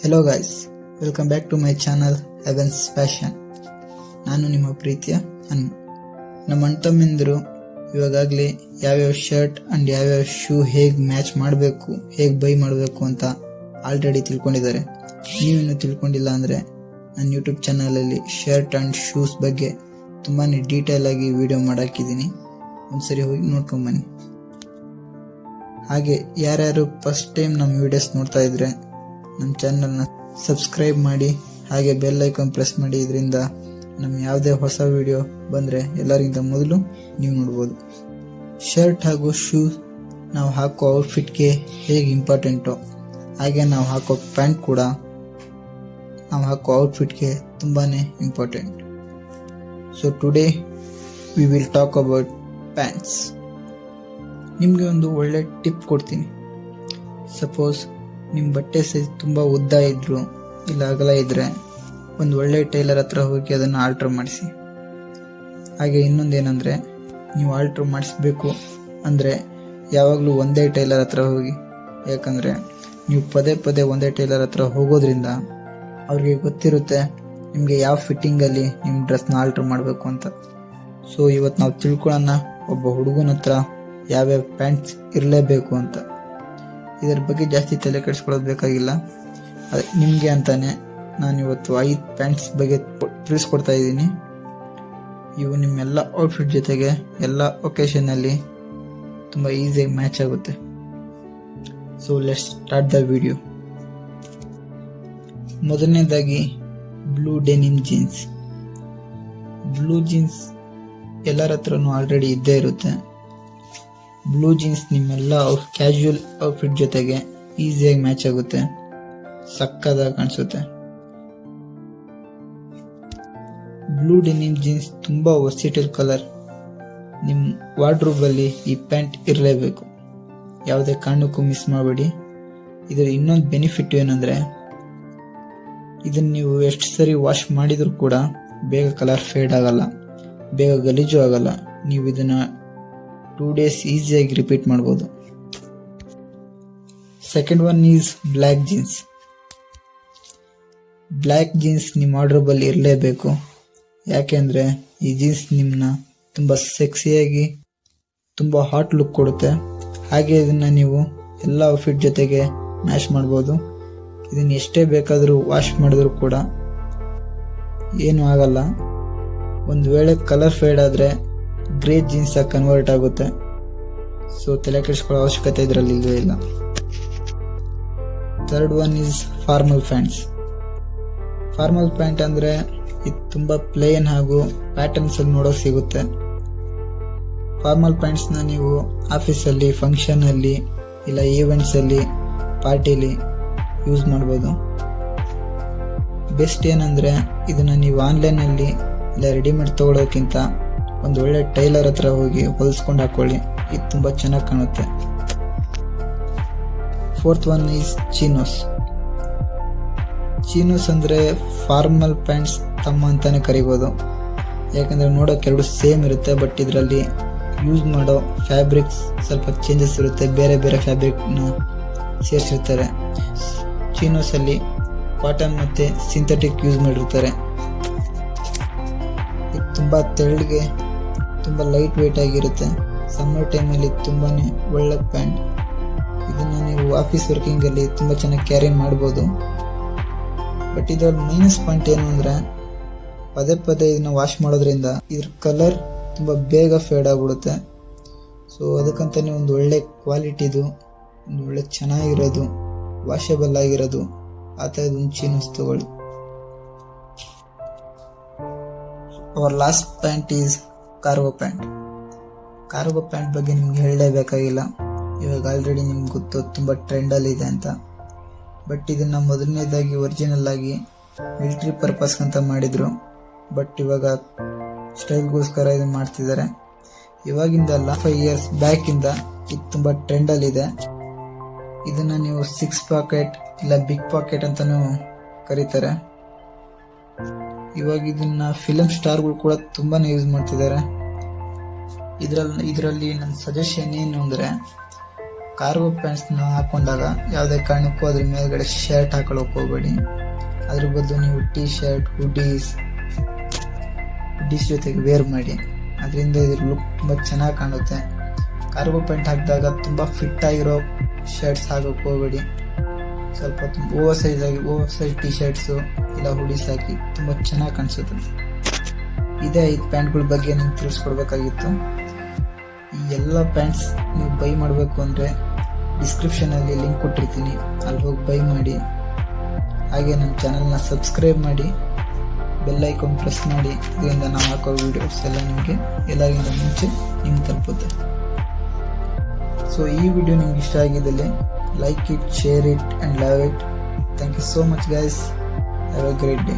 Hello guys, welcome back to my channel heavens fashion. ನಾನು ನಿಮ್ಮ ಪ್ರೀತಿಯ ಹನು. ನಮ್ಮ ಅಣ್ತಮ್ಮಿಂದರು ಇವಾಗಲೇ ಯಾವ್ಯಾವ ಶರ್ಟ್ ಅಂಡ್ ಯಾವ್ಯಾವ ಶೂ ಹೇಗೆ ಮ್ಯಾಚ್ ಮಾಡಬೇಕು, ಹೇಗೆ ಬೈ ಮಾಡಬೇಕು ಅಂತ ಆಲ್ರೆಡಿ ತಿಳ್ಕೊಂಡಿದ್ದಾರೆ. ನೀವಿನ್ನೂ ತಿಳ್ಕೊಂಡಿಲ್ಲ ಅಂದರೆ ನನ್ನ ಯೂಟ್ಯೂಬ್ ಚಾನಲಲ್ಲಿ ಶರ್ಟ್ ಅಂಡ್ ಶೂಸ್ ಬಗ್ಗೆ ತುಂಬಾ ಡೀಟೇಲ್ ಆಗಿ ವಿಡಿಯೋ ಮಾಡಾಕಿದ್ದೀನಿ. ಒಂದ್ಸರಿ ಹೋಗಿ ನೋಡ್ಕೊಂಬನ್ನಿ. ಹಾಗೆ ಯಾರ್ಯಾರು ಫಸ್ಟ್ ಟೈಮ್ ನಮ್ಮ ವಿಡಿಯೋಸ್ ನೋಡ್ತಾ ಇದ್ರೆ ನಮ್ಮ ಚಾನಲ್ನ ಸಬ್ಸ್ಕ್ರೈಬ್ ಮಾಡಿ, ಹಾಗೆ ಬೆಲ್ ಐಕಾನ್ ಪ್ರೆಸ್ ಮಾಡಿ. ಇದರಿಂದ ನಮ್ಮ ಯಾವುದೇ ಹೊಸ ವಿಡಿಯೋ ಬಂದರೆ ಎಲ್ಲರಿಗಿಂತ ಮೊದಲು ನೀವು ನೋಡ್ಬೋದು. ಶರ್ಟ್ ಹಾಗೂ ಶೂ ನಾವು ಹಾಕೋ ಔಟ್ಫಿಟ್ಗೆ ಹೇಗೆ ಇಂಪಾರ್ಟೆಂಟು, ಹಾಗೆ ನಾವು ಹಾಕೋ ಪ್ಯಾಂಟ್ ಕೂಡ ನಾವು ಹಾಕೋ ಔಟ್ಫಿಟ್ಗೆ ತುಂಬಾ important. So today we will talk about pants. ನಿಮಗೆ ಒಂದು ಒಳ್ಳೆ ಟಿಪ್ ಕೊಡ್ತೀನಿ. ಸಪೋಸ್ ನಿಮ್ಮ ಬಟ್ಟೆ ಸೈಜ್ ತುಂಬ ಉದ್ದ ಇದ್ರು ಇಲ್ಲ ಅಗಲ ಇದ್ದರೆ ಒಂದು ಒಳ್ಳೆ ಟೈಲರ್ ಹತ್ರ ಹೋಗಿ ಅದನ್ನು ಆಲ್ಟ್ರ್ ಮಾಡಿಸಿ. ಹಾಗೆ ಇನ್ನೊಂದೇನೆಂದರೆ, ನೀವು ಆಲ್ಟ್ರ್ ಮಾಡಿಸ್ಬೇಕು ಅಂದರೆ ಯಾವಾಗಲೂ ಒಂದೇ ಟೈಲರ್ ಹತ್ರ ಹೋಗಿ. ಯಾಕಂದರೆ ನೀವು ಪದೇ ಪದೇ ಒಂದೇ ಟೈಲರ್ ಹತ್ರ ಹೋಗೋದ್ರಿಂದ ಅವ್ರಿಗೆ ಗೊತ್ತಿರುತ್ತೆ ನಿಮಗೆ ಯಾವ ಫಿಟ್ಟಿಂಗಲ್ಲಿ ನಿಮ್ಮ ಡ್ರೆಸ್ನ ಆಲ್ಟ್ರ್ ಮಾಡಬೇಕು ಅಂತ. ಸೊ ಇವತ್ತು ನಾವು ತಿಳ್ಕೊಳ್ಳೋಣ ಒಬ್ಬ ಹುಡುಗನ ಹತ್ರ ಯಾವ್ಯಾವ ಪ್ಯಾಂಟ್ಸ್ ಇರಲೇಬೇಕು ಅಂತ. ಇದರ ಬಗ್ಗೆ ಜಾಸ್ತಿ ತಲೆ ಕೆಡಿಸ್ಕೊಳ್ಳೋದು ಬೇಕಾಗಿಲ್ಲ. ನಿಮಗೆ ಅಂತಾನೆ ನಾನು ಇವತ್ತು 5 ಪ್ಯಾಂಟ್ಸ್ ಬಗ್ಗೆ ತಿಳಿಸ್ಕೊಡ್ತಾ ಇದ್ದೀನಿ. ಇವು ನಿಮ್ಮೆಲ್ಲ ಔಟ್ಫಿಟ್ ಜೊತೆಗೆ ಎಲ್ಲ ಒಕೇಶನಲ್ಲಿ ತುಂಬ ಈಸಿಯಾಗಿ ಮ್ಯಾಚ್ ಆಗುತ್ತೆ. So let's start the video. ಮೊದಲನೇದಾಗಿ blue denim jeans. Blue jeans ಎಲ್ಲರ ಹತ್ರನೂ ಆಲ್ರೆಡಿ ಇದ್ದೇ ಇರುತ್ತೆ. ಬ್ಲೂ ಜೀನ್ಸ್ ನಿಮ್ಮೆಲ್ಲ ಕ್ಯಾಶುವಲ್ ಔಟ್ಫಿಟ್ ಜೊತೆಗೆ ಈಸಿಯಾಗಿ ಮ್ಯಾಚ್ ಆಗುತ್ತೆ, ಸಕ್ಕದಾಗಿ ಕಾಣಿಸುತ್ತೆ. ಬ್ಲೂ ಡೆನಿಮ್ ಜೀನ್ಸ್ ತುಂಬ ವರ್ಸಿಟೈಲ್ ಕಲರ್. ನಿಮ್ಮ ವಾರ್ಡ್ರೋಬಲ್ಲಿ ಈ ಪ್ಯಾಂಟ್ ಇರಲೇಬೇಕು, ಯಾವುದೇ ಕಾರಣಕ್ಕೂ ಮಿಸ್ ಮಾಡಬೇಡಿ. ಇದರ ಇನ್ನೊಂದು ಬೆನಿಫಿಟ್ ಏನಂದರೆ, ಇದನ್ನು ನೀವು ಎಷ್ಟು ಸರಿ ವಾಶ್ ಮಾಡಿದರೂ ಕೂಡ ಬೇಗ ಕಲರ್ ಫೇಡ್ ಆಗಲ್ಲ, ಬೇಗ ಗಲೀಜು ಆಗಲ್ಲ. ನೀವು ಇದನ್ನು 2 days ಈಸಿಯಾಗಿ ರಿಪೀಟ್ ಮಾಡ್ಬೋದು. Second one is black jeans. Black jeans ನಿಮ್ಮ ವಾರ್ಡ್ರೋಬಲ್ಲಿ ಇರಲೇಬೇಕು. ಯಾಕೆಂದರೆ ಈ ಜೀನ್ಸ್ ನಿಮ್ಮನ್ನ ತುಂಬ ಸೆಕ್ಸಿಯಾಗಿ ತುಂಬ ಹಾಟ್ ಲುಕ್ ಕೊಡುತ್ತೆ. ಹಾಗೆ ಇದನ್ನು ನೀವು ಎಲ್ಲ ಔಟ್ಫಿಟ್ ಜೊತೆಗೆ ಮ್ಯಾಚ್ ಮಾಡ್ಬೋದು. ಇದನ್ನು ಎಷ್ಟೇ ಬೇಕಾದರೂ ವಾಶ್ ಮಾಡಿದ್ರು ಕೂಡ ಏನೂ ಆಗಲ್ಲ. ಒಂದು ವೇಳೆ ಕಲರ್ ಫೇಡ್ ಆದರೆ ಗ್ರೇ ಜೀನ್ಸ್ ಆಗಿ ಕನ್ವರ್ಟ್ ಆಗುತ್ತೆ. ಸೊ ತಲೆ ಕೆಡಿಸ್ಕೊಳ್ಳೋ ಅವಶ್ಯಕತೆ ಇದರಲ್ಲಿ ಇಲ್ಲವೇ ಇಲ್ಲ. Third one is formal pants. Formal pant ಅಂದರೆ ಇದು ತುಂಬ ಪ್ಲೇನ್ ಹಾಗೂ ಪ್ಯಾಟರ್ನ್ಸ್ ಅಲ್ಲಿ ನೋಡೋಕೆ ಸಿಗುತ್ತೆ. ಫಾರ್ಮಲ್ ಪ್ಯಾಂಟ್ಸ್ನ ನೀವು ಆಫೀಸಲ್ಲಿ, ಫಂಕ್ಷನಲ್ಲಿ ಇಲ್ಲ ಈವೆಂಟ್ಸಲ್ಲಿ, ಪಾರ್ಟಿಲಿ ಯೂಸ್ ಮಾಡ್ಬೋದು. ಬೆಸ್ಟ್ ಏನಂದರೆ, ಇದನ್ನು ನೀವು ಆನ್ಲೈನಲ್ಲಿ ಇಲ್ಲ ರೆಡಿಮೇಡ್ ತೊಗೊಳೋಕ್ಕಿಂತ ಒಂದು ಒಳ್ಳೆ ಟೈಲರ್ ಹತ್ರ ಹೋಗಿ ಹೊಲಿಸ್ಕೊಂಡು ಹಾಕೊಳ್ಳಿ. ಇದು ತುಂಬ ಚೆನ್ನಾಗಿ ಕಾಣುತ್ತೆ. Fourth one is chinos. Chinos ಅಂದರೆ ಫಾರ್ಮಲ್ ಪ್ಯಾಂಟ್ಸ್ ತಮ್ಮ ಅಂತಾನೆ ಕರಿಬೋದು. ಯಾಕಂದರೆ ನೋಡೋಕೆ ಎರಡು ಸೇಮ್ ಇರುತ್ತೆ, ಬಟ್ ಇದರಲ್ಲಿ ಯೂಸ್ ಮಾಡೋ ಫ್ಯಾಬ್ರಿಕ್ಸ್ ಸ್ವಲ್ಪ ಚೇಂಜಸ್ ಇರುತ್ತೆ. ಬೇರೆ ಬೇರೆ ಫ್ಯಾಬ್ರಿಕ್ನ ಸೇರಿಸಿರ್ತಾರೆ. ಚೀನೋಸಲ್ಲಿ ಕಾಟನ್ ಮತ್ತು ಸಿಂಥೆಟಿಕ್ ಯೂಸ್ ಮಾಡಿರ್ತಾರೆ. ಇದು ತುಂಬ ತೆಳ್ಳಗೆ, ತುಂಬ ಲೈಟ್ ವೆಯ್ಟ್ ಆಗಿರುತ್ತೆ. ಸಮ್ಮರ್ ಟೈಮಲ್ಲಿ ತುಂಬಾ ಒಳ್ಳೆ ಪ್ಯಾಂಟ್. ಇದನ್ನು ನೀವು ಆಫೀಸ್ ವರ್ಕಿಂಗಲ್ಲಿ ತುಂಬ ಚೆನ್ನಾಗಿ ಕ್ಯಾರಿ ಮಾಡ್ಬೋದು. ಬಟ್ ಇದರ ಮೈನಸ್ ಪಾಯಿಂಟ್ ಏನು ಅಂದರೆ, ಪದೇ ಪದೇ ಇದನ್ನು ವಾಶ್ ಮಾಡೋದ್ರಿಂದ ಇದ್ರ ಕಲರ್ ತುಂಬ ಬೇಗ ಫೇಡ್ ಆಗಿಬಿಡುತ್ತೆ. ಸೊ ಅದಕ್ಕಂತಲೇ ಒಂದು ಒಳ್ಳೆ ಕ್ವಾಲಿಟಿದು, ಒಂದು ಒಳ್ಳೆ ಚೆನ್ನಾಗಿರೋದು, ವಾಷಬಲ್ ಆಗಿರೋದು ಆ ಥರದೊಂದು ಚೀನೋಸ್ ತಗೊಳ್ಳಿ. Our last pant is cargo pant. Cargo pant ಬಗ್ಗೆ ನಿಮ್ಗೆ ಹೇಳಲೇಬೇಕಾಗಿಲ್ಲ. ಇವಾಗ ಆಲ್ರೆಡಿ ನಿಮ್ಗೆ ಗೊತ್ತು ತುಂಬ ಟ್ರೆಂಡಲ್ಲಿದೆ ಅಂತ. ಬಟ್ ಇದನ್ನು ಮೊದಲನೇದಾಗಿ ಒರಿಜಿನಲ್ ಆಗಿ ಮಿಲಿಟ್ರಿ ಪರ್ಪಸ್ ಅಂತ ಮಾಡಿದರು. ಬಟ್ ಇವಾಗ ಸ್ಟೈಲ್ಗೋಸ್ಕರ ಇದನ್ನು ಮಾಡ್ತಿದ್ದಾರೆ. ಇವಾಗಿಂದ 5 years ಬ್ಯಾಕಿಂದ ಇದು ತುಂಬ ಟ್ರೆಂಡಲ್ಲಿದೆ. ಇದನ್ನು ನೀವು 6 ಪಾಕೆಟ್ ಇಲ್ಲ ಬಿಗ್ ಪಾಕೆಟ್ ಅಂತಲೂ ಕರೀತಾರೆ. ಇವಾಗ ಇದನ್ನ ಫಿಲಮ್ ಸ್ಟಾರ್ಗಳು ಕೂಡ ತುಂಬಾ ಯೂಸ್ ಮಾಡ್ತಿದ್ದಾರೆ. ಇದರಲ್ಲಿ ನನ್ನ ಸಜೆಷನ್ ಏನು ಅಂದರೆ, ಕಾರ್ಗೋ ಪ್ಯಾಂಟ್ಸ್ನ ಹಾಕೊಂಡಾಗ ಯಾವುದೇ ಕಾರಣಕ್ಕೂ ಅದ್ರ ಮೇಲ್ಗಡೆ ಶರ್ಟ್ ಹಾಕೊಳ್ಳೋಕೆ ಹೋಗಬೇಡಿ. ಅದ್ರ ಬದಲು ನೀವು ಟೀ ಶರ್ಟ್, ಹುಡೀಸ್ ಜೊತೆಗೆ ವೇರ್ ಮಾಡಿ. ಅದರಿಂದ ಇದ್ರ ಲುಕ್ ತುಂಬ ಚೆನ್ನಾಗಿ ಕಾಣುತ್ತೆ. ಕಾರ್ಗೋ ಪ್ಯಾಂಟ್ ಹಾಕಿದಾಗ ತುಂಬ ಫಿಟ್ ಆಗಿರೋ ಶರ್ಟ್ಸ್ ಹಾಕೋಕೆ ಹೋಗಬೇಡಿ. ಸ್ವಲ್ಪ ಓವರ್ ಸೈಜ್ ಟೀ ಶರ್ಟ್ಸು ಇಲ್ಲ ಹುಡೀಸ್ ಹಾಕಿ ತುಂಬ ಚೆನ್ನಾಗಿ ಕಾಣಿಸುತ್ತೆ. ಇದೇ 5 ಪ್ಯಾಂಟ್ಗಳ ಬಗ್ಗೆ ನಿಮ್ಗೆ ತಿಳಿಸ್ಕೊಡ್ಬೇಕಾಗಿತ್ತು. ಈ ಎಲ್ಲ ಪ್ಯಾಂಟ್ಸ್ ನೀವು ಬೈ ಮಾಡಬೇಕು ಅಂದರೆ ಡಿಸ್ಕ್ರಿಪ್ಷನಲ್ಲಿ ಲಿಂಕ್ ಕೊಟ್ಟಿರ್ತೀನಿ, ಅಲ್ಲಿ ಹೋಗಿ ಬೈ ಮಾಡಿ. ಹಾಗೆ ನಮ್ಮ ಚಾನಲ್ನ ಸಬ್ಸ್ಕ್ರೈಬ್ ಮಾಡಿ, ಬೆಲ್ ಐಕಾನ್ ಪ್ರೆಸ್ ಮಾಡಿ. ಇದರಿಂದ ನಾವು ಹಾಕೋ ವಿಡಿಯೋಸ್ ಎಲ್ಲ ನಿಮಗೆ ಎಲ್ಲರಿಗಿಂತ ಮುಂಚೆ ನಿಮ್ಗೆ ತಲುಪುತ್ತೆ. ಸೊ ಈ ವಿಡಿಯೋ ನಿಮ್ಗೆ ಇಷ್ಟ ಆಗಿದ್ದಲ್ಲಿ like it, share it and love it. Thank you so much guys. Have a great day.